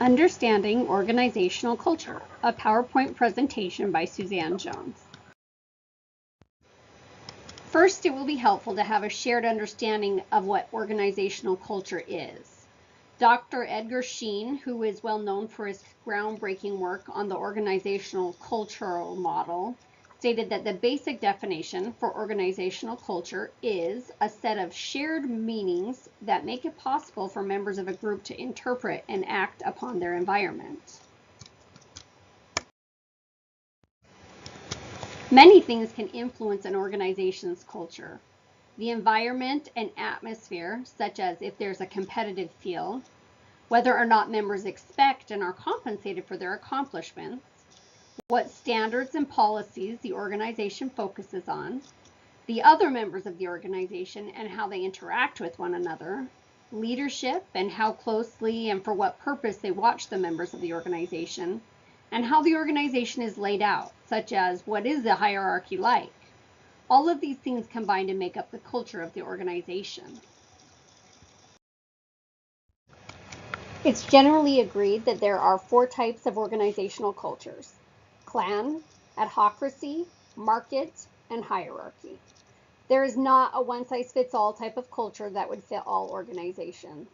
Understanding Organizational Culture, a PowerPoint presentation by Suzanne Jones. First, it will be helpful to have a shared understanding of what organizational culture is. Dr. Edgar Sheen, who is well known for his groundbreaking work on the organizational cultural model, stated that the basic definition for organizational culture is a set of shared meanings that make it possible for members of a group to interpret and act upon their environment. Many things can influence an organization's culture. The environment and atmosphere, such as if there's a competitive feel, whether or not members expect and are compensated for their accomplishments, what standards and policies the organization focuses on, the other members of the organization and how they interact with one another, leadership and how closely and for what purpose they watch the members of the organization, and how the organization is laid out, such as what is the hierarchy like. All of these things combine to make up the culture of the organization. It's generally agreed that there are 4 types of organizational cultures: clan, adhocracy, market, and hierarchy. There is not a one-size-fits-all type of culture that would fit all organizations.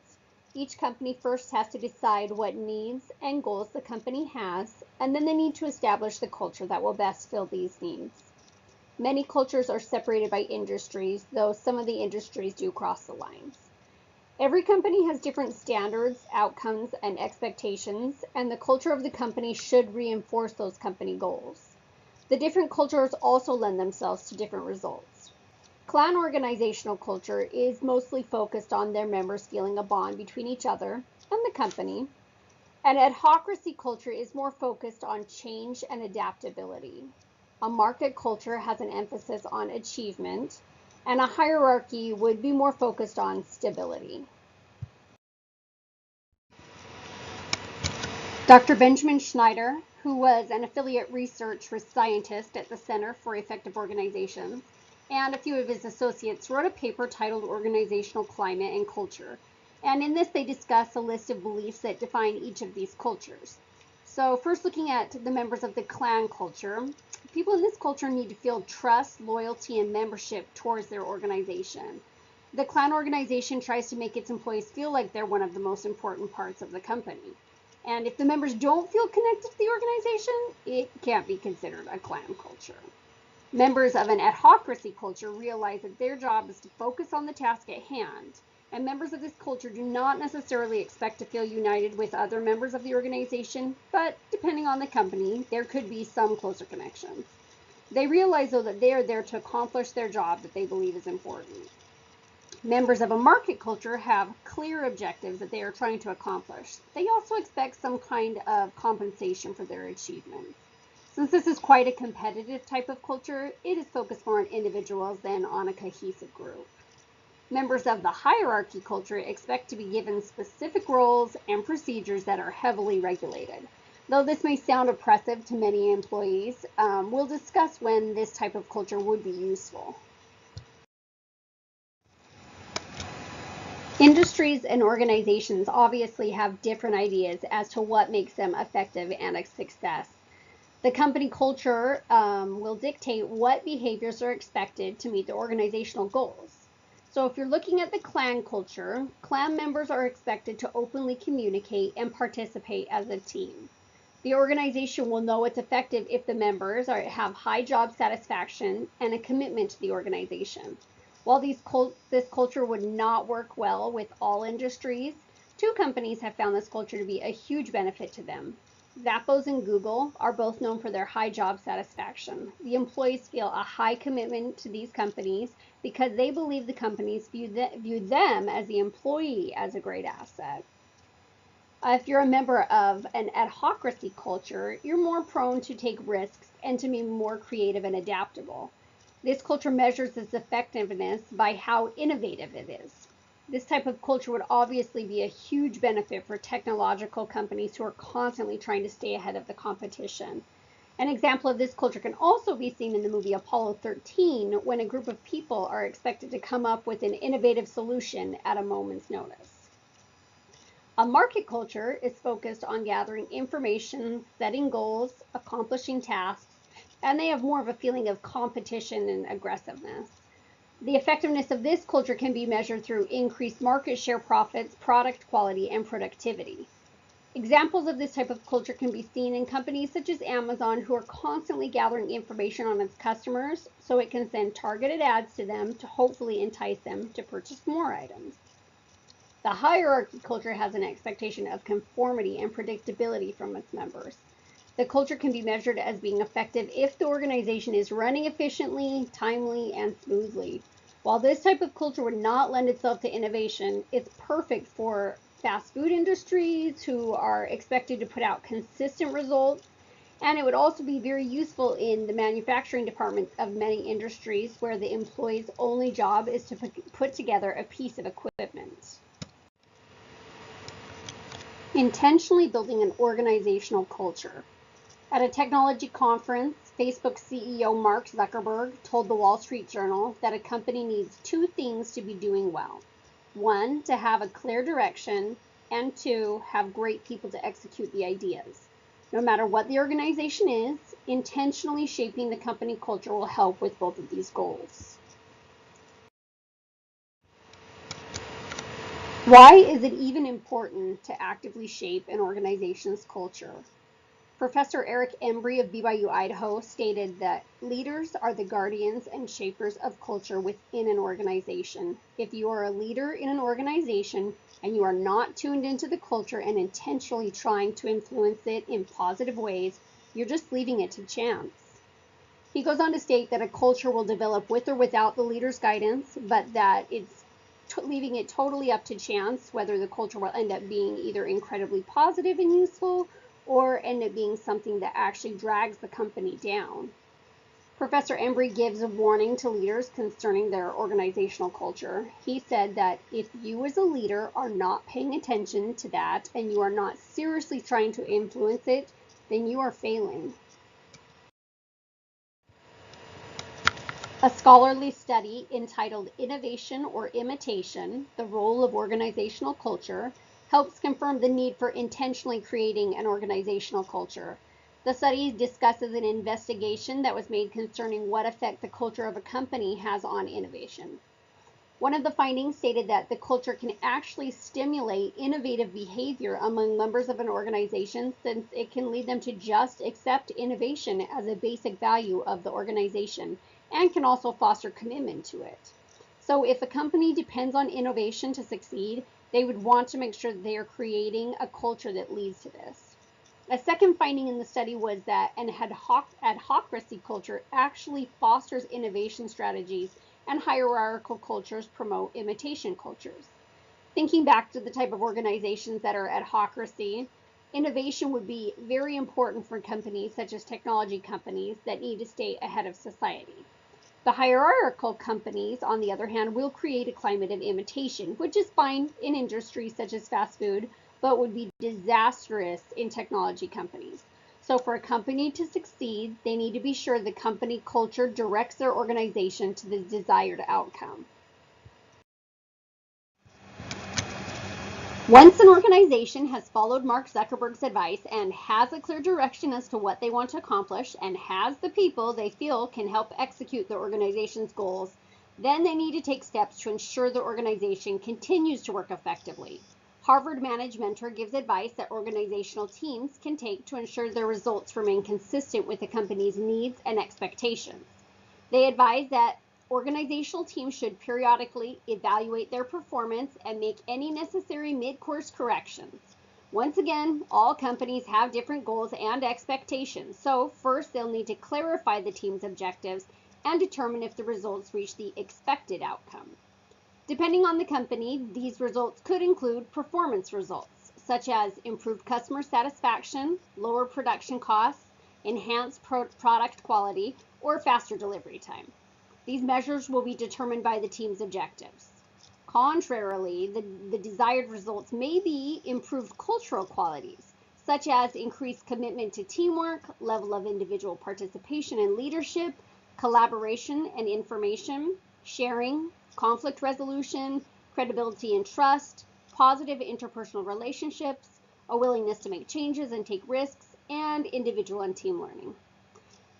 Each company first has to decide what needs and goals the company has, and then they need to establish the culture that will best fill these needs. Many cultures are separated by industries, though some of the industries do cross the lines. Every company has different standards, outcomes, and expectations, and the culture of the company should reinforce those company goals. The different cultures also lend themselves to different results. Clan organizational culture is mostly focused on their members feeling a bond between each other and the company, and adhocracy culture is more focused on change and adaptability. A market culture has an emphasis on achievement, and a hierarchy would be more focused on stability. Dr. Benjamin Schneider, who was an affiliate research scientist at the Center for Effective Organizations, and a few of his associates, wrote a paper titled Organizational Climate and Culture. And in this, they discuss a list of beliefs that define each of these cultures. So first, looking at the members of the clan culture, people in this culture need to feel trust, loyalty, and membership towards their organization. The clan organization tries to make its employees feel like they're one of the most important parts of the company. And if the members don't feel connected to the organization, it can't be considered a clan culture. Members of an adhocracy culture realize that their job is to focus on the task at hand, and members of this culture do not necessarily expect to feel united with other members of the organization, but depending on the company, there could be some closer connections. They realize, though, that they are there to accomplish their job that they believe is important. Members of a market culture have clear objectives that they are trying to accomplish. They also expect some kind of compensation for their achievements. Since this is quite a competitive type of culture, it is focused more on individuals than on a cohesive group. Members of the hierarchy culture expect to be given specific roles and procedures that are heavily regulated. Though this may sound oppressive to many employees, we'll discuss when this type of culture would be useful. Industries and organizations obviously have different ideas as to what makes them effective and a success. The company culture will dictate what behaviors are expected to meet the organizational goals. So if you're looking at the clan culture, clan members are expected to openly communicate and participate as a team. The organization will know it's effective if the members have high job satisfaction and a commitment to the organization. While this culture would not work well with all industries, 2 companies have found this culture to be a huge benefit to them. Zappos and Google are both known for their high job satisfaction. The employees feel a high commitment to these companies because they believe the companies view them as the employee as a great asset. If you're a member of an adhocracy culture, you're more prone to take risks and to be more creative and adaptable. This culture measures its effectiveness by how innovative it is. This type of culture would obviously be a huge benefit for technological companies who are constantly trying to stay ahead of the competition. An example of this culture can also be seen in the movie Apollo 13, when a group of people are expected to come up with an innovative solution at a moment's notice. A market culture is focused on gathering information, setting goals, accomplishing tasks, and they have more of a feeling of competition and aggressiveness. The effectiveness of this culture can be measured through increased market share profits, product quality, and productivity. Examples of this type of culture can be seen in companies such as Amazon, who are constantly gathering information on its customers so it can send targeted ads to them to hopefully entice them to purchase more items. The hierarchy culture has an expectation of conformity and predictability from its members. The culture can be measured as being effective if the organization is running efficiently, timely, and smoothly. While this type of culture would not lend itself to innovation, it's perfect for fast food industries who are expected to put out consistent results, and it would also be very useful in the manufacturing departments of many industries where the employee's only job is to put together a piece of equipment. Intentionally building an organizational culture. At a technology conference, Facebook CEO Mark Zuckerberg told the Wall Street Journal that a company needs two things to be doing well. One, to have a clear direction, and two, have great people to execute the ideas. No matter what the organization is, intentionally shaping the company culture will help with both of these goals. Why is it even important to actively shape an organization's culture? Professor Eric Embry of BYU Idaho stated that leaders are the guardians and shapers of culture within an organization. If you are a leader in an organization and you are not tuned into the culture and intentionally trying to influence it in positive ways, you're just leaving it to chance. He goes on to state that a culture will develop with or without the leader's guidance, but that it's leaving it totally up to chance whether the culture will end up being either incredibly positive and useful or end up being something that actually drags the company down. Professor Embry gives a warning to leaders concerning their organizational culture. He said that if you as a leader are not paying attention to that and you are not seriously trying to influence it, then you are failing. A scholarly study entitled Innovation or Imitation: The Role of Organizational Culture helps confirm the need for intentionally creating an organizational culture. The study discusses an investigation that was made concerning what effect the culture of a company has on innovation. One of the findings stated that the culture can actually stimulate innovative behavior among members of an organization, since it can lead them to just accept innovation as a basic value of the organization and can also foster commitment to it. So if a company depends on innovation to succeed, they would want to make sure that they are creating a culture that leads to this. A second finding in the study was that an adhocracy culture actually fosters innovation strategies, and hierarchical cultures promote imitation cultures. Thinking back to the type of organizations that are adhocracy, innovation would be very important for companies such as technology companies that need to stay ahead of society. The hierarchical companies, on the other hand, will create a climate of imitation, which is fine in industries such as fast food, but would be disastrous in technology companies. So for a company to succeed, they need to be sure the company culture directs their organization to the desired outcome. Once an organization has followed Mark Zuckerberg's advice and has a clear direction as to what they want to accomplish and has the people they feel can help execute the organization's goals, then they need to take steps to ensure the organization continues to work effectively. Harvard Managed Mentor gives advice that organizational teams can take to ensure their results remain consistent with the company's needs and expectations. They advise that organizational teams should periodically evaluate their performance and make any necessary mid-course corrections. Once again, all companies have different goals and expectations, so first they'll need to clarify the team's objectives and determine if the results reach the expected outcome. Depending on the company, these results could include performance results, such as improved customer satisfaction, lower production costs, enhanced product quality, or faster delivery time. These measures will be determined by the team's objectives. Contrarily, the desired results may be improved cultural qualities, such as increased commitment to teamwork, level of individual participation and leadership, collaboration and information sharing, conflict resolution, credibility and trust, positive interpersonal relationships, a willingness to make changes and take risks, and individual and team learning.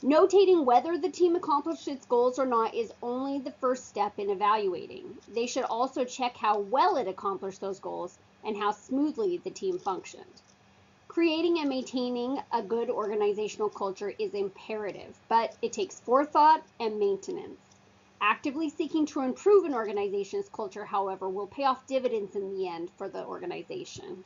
Notating whether the team accomplished its goals or not is only the first step in evaluating. They should also check how well it accomplished those goals and how smoothly the team functioned. Creating and maintaining a good organizational culture is imperative, but it takes forethought and maintenance. Actively seeking to improve an organization's culture, however, will pay off dividends in the end for the organization.